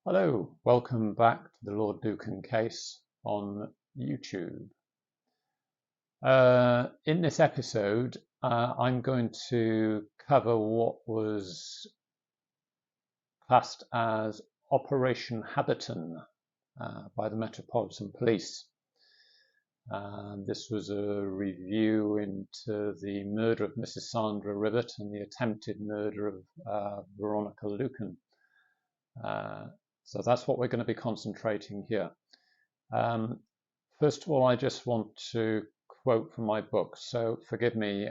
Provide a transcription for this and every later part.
Hello, welcome back to the Lord Lucan case on YouTube. In this episode, I'm going to cover what was classed as Operation Habberton by the Metropolitan Police. This was a review into the murder of Mrs. Sandra Rivett and the attempted murder of Veronica Lucan. So that's what we're going to be concentrating here. First of all, I just want to quote from my book. So forgive me,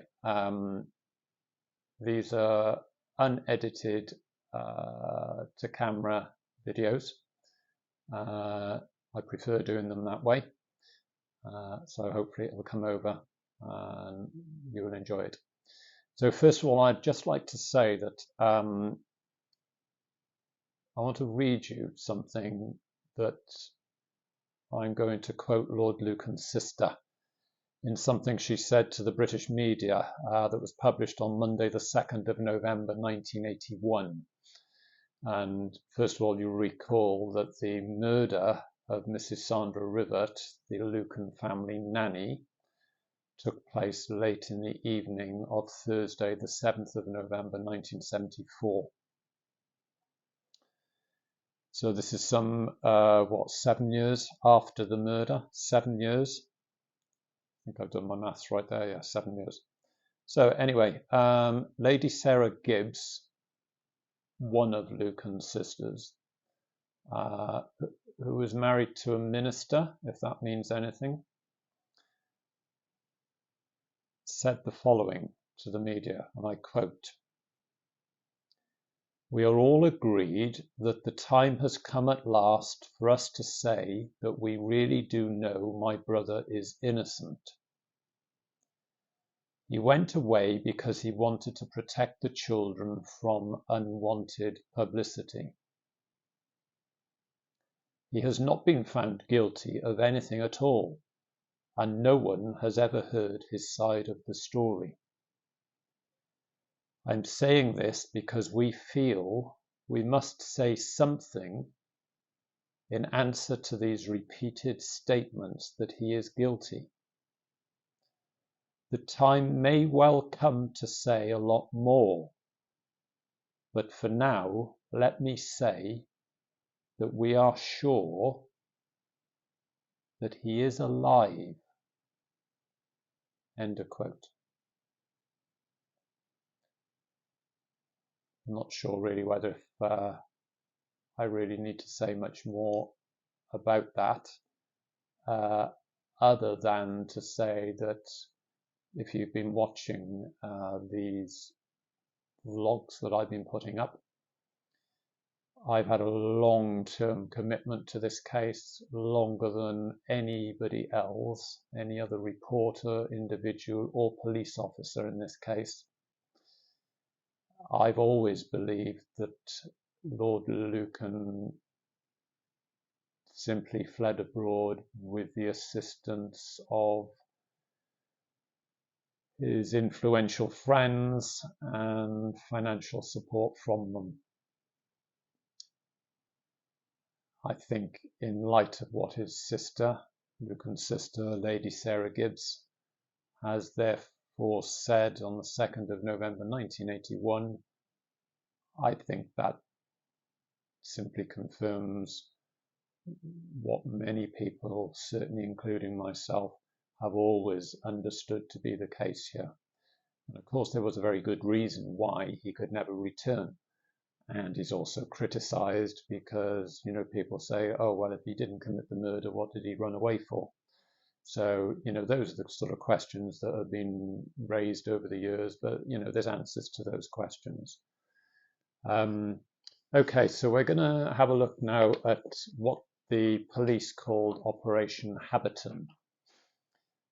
these are unedited to camera videos. I prefer doing them that way. So hopefully it will come over and you will enjoy it. So first of all, I'd just like to say that I want to read you something that I'm going to quote Lord Lucan's sister in something she said to the British media that was published on Monday the 2nd of November 1981. And first of all, you recall that the murder of Mrs. Sandra Rivett, the Lucan family nanny, took place late in the evening of Thursday the 7th of November 1974. So this is some, 7 years after the murder? 7 years? I think I've done my maths right there, yeah, 7 years. So anyway, Lady Sarah Gibbs, one of Lucan's sisters, who was married to a minister, if that means anything, said the following to the media, and I quote, "We are all agreed that the time has come at last for us to say that we really do know my brother is innocent. He went away because he wanted to protect the children from unwanted publicity. He has not been found guilty of anything at all, and no one has ever heard his side of the story. I'm saying this because we feel we must say something in answer to these repeated statements that he is guilty. The time may well come to say a lot more, but for now, let me say that we are sure that he is alive." End of quote. I'm not sure really whether I really need to say much more about that, other than to say that if you've been watching these vlogs that I've been putting up, I've had a long-term commitment to this case, longer than anybody else, any other reporter, individual, or police officer in this case. I've always believed that Lord Lucan simply fled abroad with the assistance of his influential friends and financial support from them. I think in light of what his sister, Lucan's sister, Lady Sarah Gibbs, has therefore said on the 2nd of November 1981, I think that simply confirms what many people, certainly including myself, have always understood to be the case here. And of course, there was a very good reason why he could never return. And he's also criticized because, people say, oh, well, if he didn't commit the murder, what did he run away for? So, those are the sort of questions that have been raised over the years, but, there's answers to those questions. Okay, so we're going to have a look now at what the police called Operation Habberton.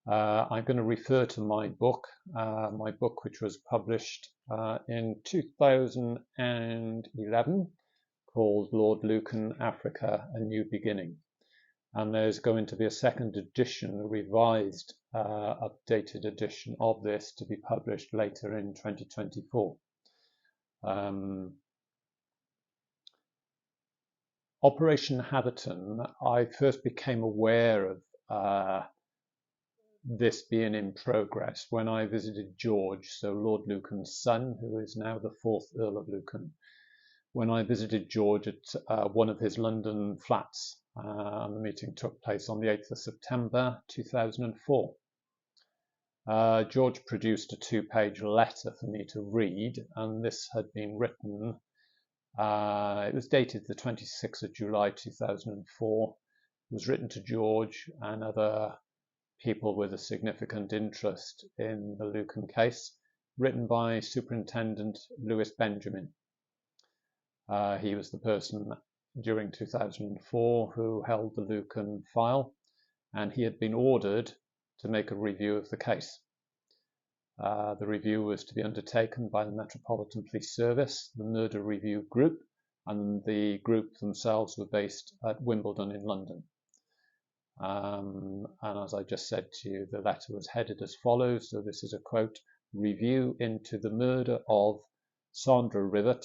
I'm going to refer to my book which was published in 2011, called Lord Lucan, Africa, A New Beginning. And there's going to be a second edition, a revised, updated edition of this to be published later in 2024. Operation Habberton, I first became aware of this being in progress when I visited George, so Lord Lucan's son, who is now the 4th Earl of Lucan, when I visited George at one of his London flats. And the meeting took place on the 8th of September 2004. George produced a 2-page letter for me to read, and this had been written, it was dated the 26th of July 2004. It was written to George and other people with a significant interest in the Lucan case, written by Superintendent Lewis Benjamin. He was the person during 2004 who held the Lucan file, and he had been ordered to make a review of the case. The review was to be undertaken by the Metropolitan Police Service, the Murder Review Group, and the group themselves were based at Wimbledon in London. And as I just said to you, the letter was headed as follows. So this is a quote: "Review into the murder of Sandra Rivett,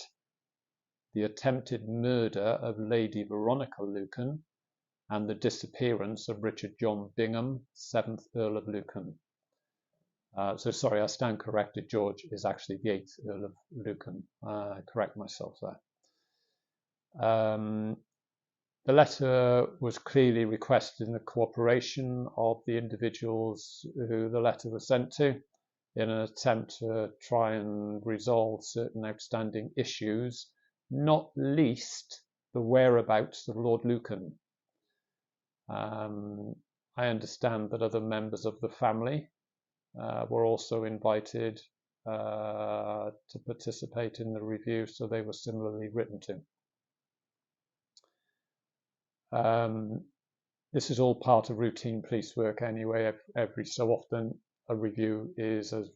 the attempted murder of Lady Veronica Lucan, and the disappearance of Richard John Bingham, 7th Earl of Lucan." So sorry, I stand corrected. George is actually the 8th Earl of Lucan. I correct myself there. The letter was clearly requesting the cooperation of the individuals who the letter was sent to in an attempt to try and resolve certain outstanding issues, not least the whereabouts of Lord Lucan. I understand that other members of the family were also invited to participate in the review, so they were similarly written to. This is all part of routine police work anyway. Every so often a review is, as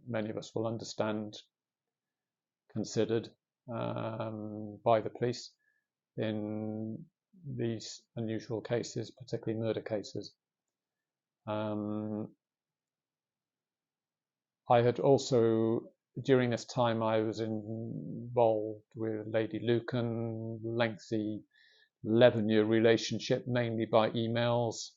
many of us will understand, considered by the police in these unusual cases, particularly murder cases. I had also, during this time, I was involved with Lady Lucan, lengthy 11-year relationship, mainly by emails.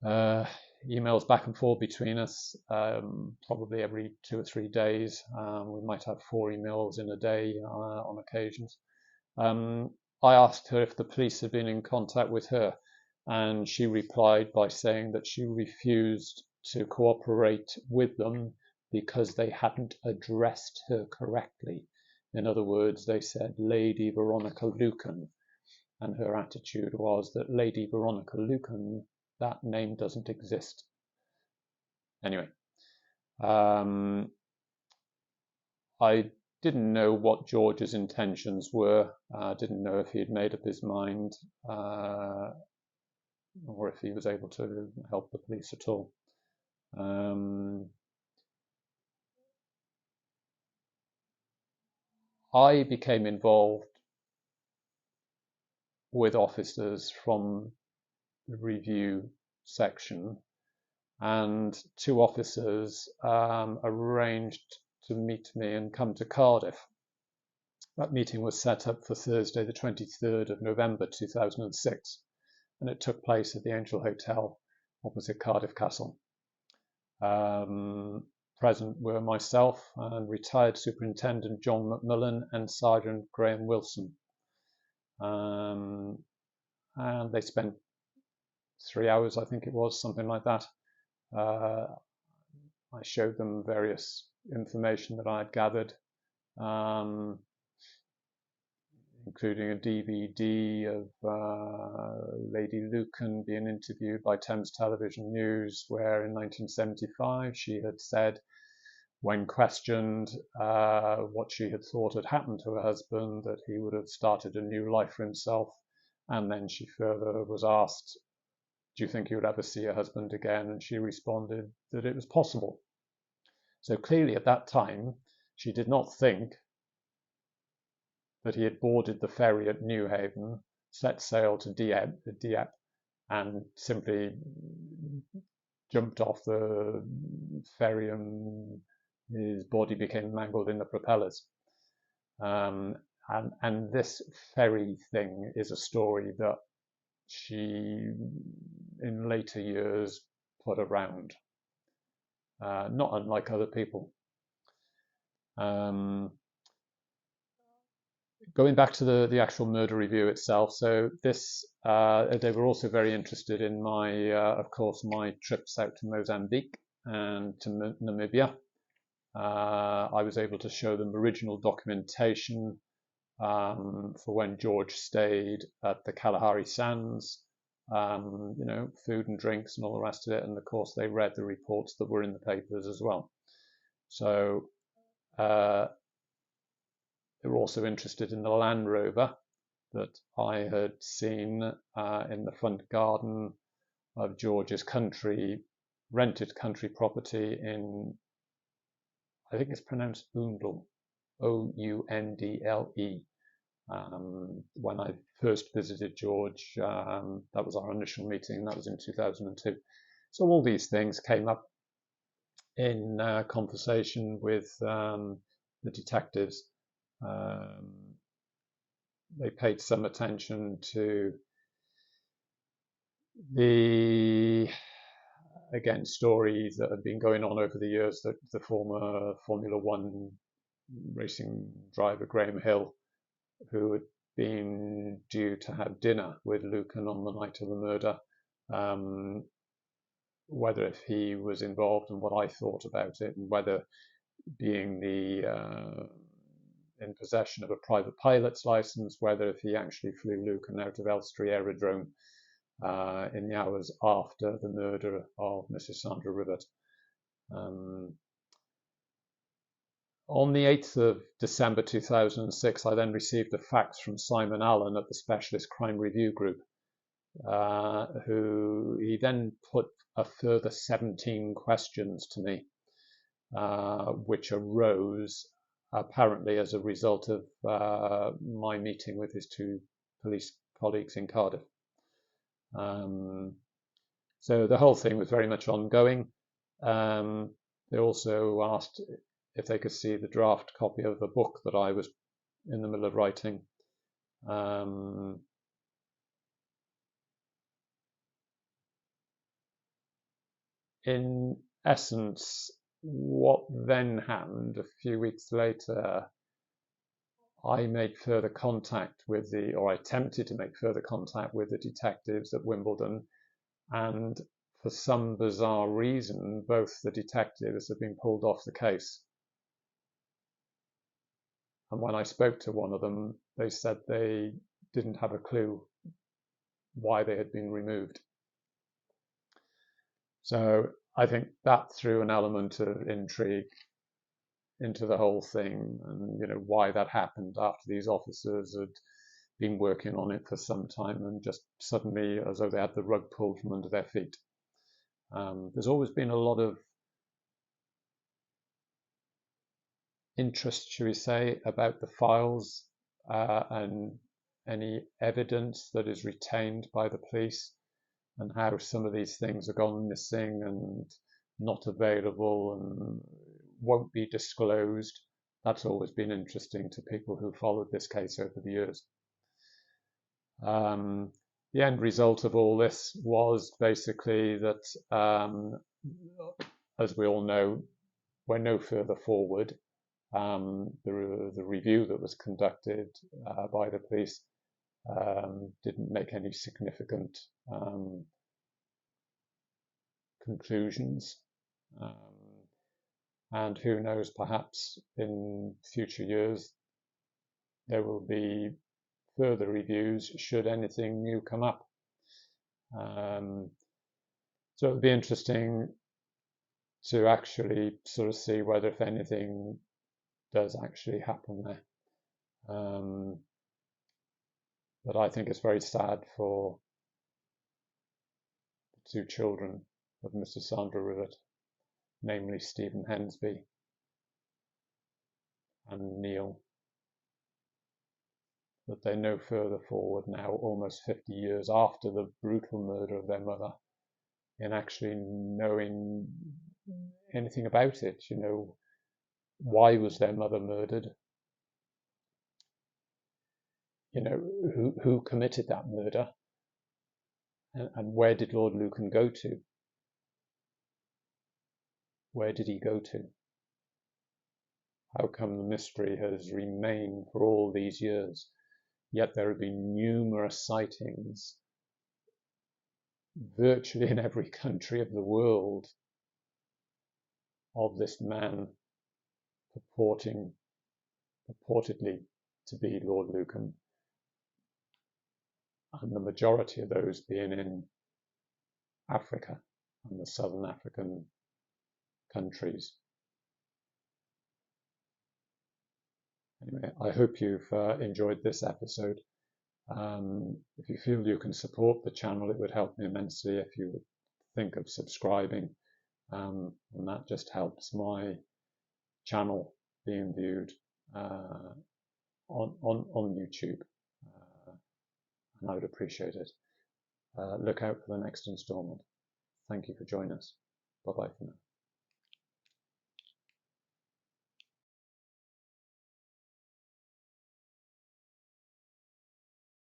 Emails back and forth between us, probably every 2 or 3 days. We might have 4 emails in a day on occasions. I asked her if the police had been in contact with her, and she replied by saying that she refused to cooperate with them because they hadn't addressed her correctly. In other words, they said Lady Veronica Lucan, and her attitude was that Lady Veronica Lucan, that name doesn't exist. Anyway, I didn't know what George's intentions were. I didn't know if he had made up his mind or if he was able to help the police at all. I became involved with officers from the review section, and 2 officers arranged to meet me and come to Cardiff. That meeting was set up for Thursday the 23rd of November 2006, and it took place at the Angel Hotel opposite Cardiff Castle. Present were myself and retired Superintendent John McMillan and Sergeant Graham Wilson. And they spent 3 hours, I think it was, something like that. I showed them various information that I had gathered, including a DVD of Lady Lucan being interviewed by Thames Television News, where in 1975 she had said, when questioned what she had thought had happened to her husband, that he would have started a new life for himself. And then she further was asked, do you think you would ever see her husband again? And she responded that it was possible. So clearly at that time, she did not think that he had boarded the ferry at Newhaven, set sail to Dieppe, and simply jumped off the ferry and his body became mangled in the propellers. And this ferry thing is a story that she, in later years, put around, not unlike other people. Going back to the actual murder review itself, so this they were also very interested in my, of course, my trips out to Mozambique and to Namibia. I was able to show them original documentation for when George stayed at the Kalahari Sands, food and drinks and all the rest of it. And of course, they read the reports that were in the papers as well. So they were also interested in the Land Rover that I had seen in the front garden of George's rented country property in, I think it's pronounced Oundle, Oundle. When I first visited George, that was our initial meeting, and that was in 2002. So all these things came up in conversation with the detectives. They paid some attention to the, again, stories that had been going on over the years, that the former Formula One racing driver Graham Hill, who had been due to have dinner with Lucan on the night of the murder, whether if he was involved and what I thought about it, and whether being in possession of a private pilot's license, whether if he actually flew Lucan out of Elstree Aerodrome in the hours after the murder of Mrs. Sandra Rivett. On the 8th of December 2006, I then received a fax from Simon Allen at the Specialist Crime Review Group, who he then put a further 17 questions to me, which arose apparently as a result of my meeting with his two police colleagues in Cardiff. So the whole thing was very much ongoing. They also asked if they could see the draft copy of the book that I was in the middle of writing. In essence, what then happened a few weeks later, I made further contact with or I attempted to make further contact with the detectives at Wimbledon, and for some bizarre reason, both the detectives have been pulled off the case. And when I spoke to one of them, they said they didn't have a clue why they had been removed. So I think that threw an element of intrigue into the whole thing, and why that happened after these officers had been working on it for some time and just suddenly, as though they had the rug pulled from under their feet. There's always been a lot of interest, shall we say, about the files and any evidence that is retained by the police, and how some of these things have gone missing and not available and won't be disclosed. That's always been interesting to people who followed this case over the years. The end result of all this was basically that, as we all know, we're no further forward. The review that was conducted by the police didn't make any significant conclusions. And who knows, perhaps in future years there will be further reviews should anything new come up. So it would be interesting to actually sort of see whether, if anything, does actually happen there. But I think it's very sad for the two children of Mr. Sandra Rivett, namely Stephen Hensby and Neil, that they're no further forward now, almost 50 years after the brutal murder of their mother, in actually knowing anything about it. Why was their mother murdered? who committed that murder, and where did Lord Lucan go to? Where did he go to? How come the mystery has remained for all these years? Yet there have been numerous sightings virtually in every country of the world of this man purportedly to be Lord Lucan, and the majority of those being in Africa and the southern African countries. Anyway, I hope you've enjoyed this episode. If you feel you can support the channel, it would help me immensely if you would think of subscribing, and that just helps my channel being viewed on YouTube, and I would appreciate it. Look out for the next installment. Thank you for joining us. Bye-bye for now.